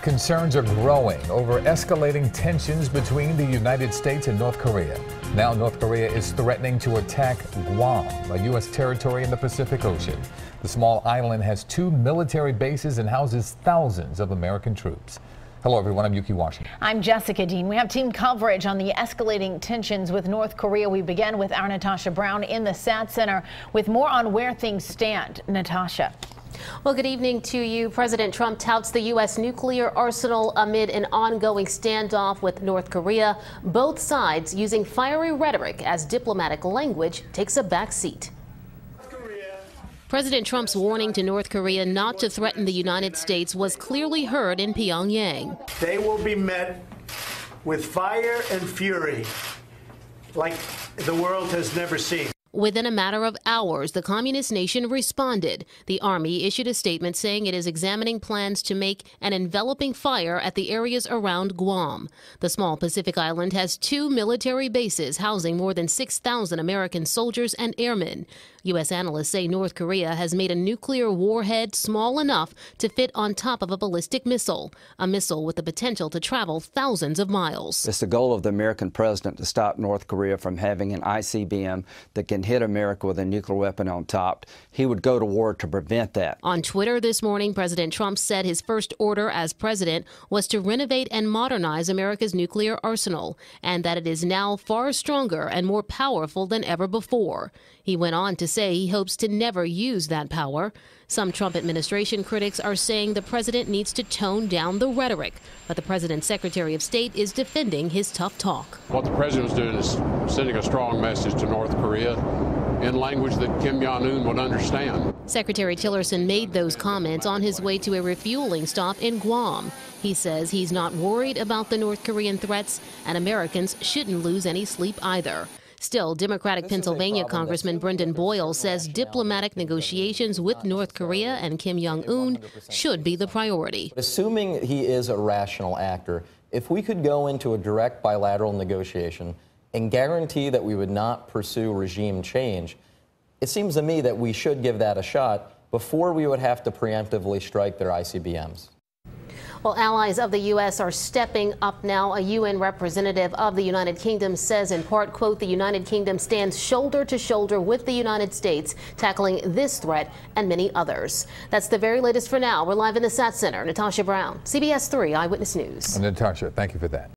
Concerns are growing over escalating tensions between the United States and North Korea. Now North Korea is threatening to attack Guam, a U.S. territory in the Pacific Ocean. The small island has 2 military bases and houses thousands of American troops. Hello everyone, I'm Yuki Washington. I'm Jessica Dean. We have team coverage on the escalating tensions with North Korea. We begin with our Natasha Brown in the SAT Center with more on where things stand. Natasha. Well, good evening to you. President Trump touts the U.S. nuclear arsenal amid an ongoing standoff with North Korea. Both sides using fiery rhetoric as diplomatic language takes a back seat. President Trump's warning to North Korea not to threaten the United States was clearly heard in Pyongyang. They will be met with fire and fury like the world has never seen. Within a matter of hours, the communist nation responded. The Army issued a statement saying it is examining plans to make an enveloping fire at the areas around Guam. The small Pacific island has 2 military bases housing more than 6,000 American soldiers and airmen. U.S. analysts say North Korea has made a nuclear warhead small enough to fit on top of a ballistic missile, a missile with the potential to travel thousands of miles. It's the goal of the American president to stop North Korea from having an ICBM that can hit America with a nuclear weapon on top. He would go to war to prevent that. On Twitter this morning, President Trump said his first order as president was to renovate and modernize America's nuclear arsenal, and that it is now far stronger and more powerful than ever before. He went on to say he hopes to never use that power. Some Trump administration critics are saying the president needs to tone down the rhetoric, but the president's Secretary of State is defending his tough talk. What the president is doing is sending a strong message to North Korea in language that Kim Jong-un would understand. Secretary Tillerson made those comments on his way to a refueling stop in Guam. He says he's not worried about the North Korean threats, and Americans shouldn't lose any sleep either. Still, Democratic Pennsylvania Congressman Brendan Boyle says diplomatic negotiations with North Korea and Kim Jong-un should be the priority. Assuming he is a rational actor, if we could go into a direct bilateral negotiation and guarantee that we would not pursue regime change, it seems to me that we should give that a shot before we would have to preemptively strike their ICBMs. Well, allies of the U.S. are stepping up now. A UN representative of the United Kingdom says in part, quote, the United Kingdom stands shoulder to shoulder with the United States, tackling this threat and many others. That's the very latest for now. We're live in the SAT Center. Natasha Brown, CBS 3 Eyewitness News. Natasha, thank you for that.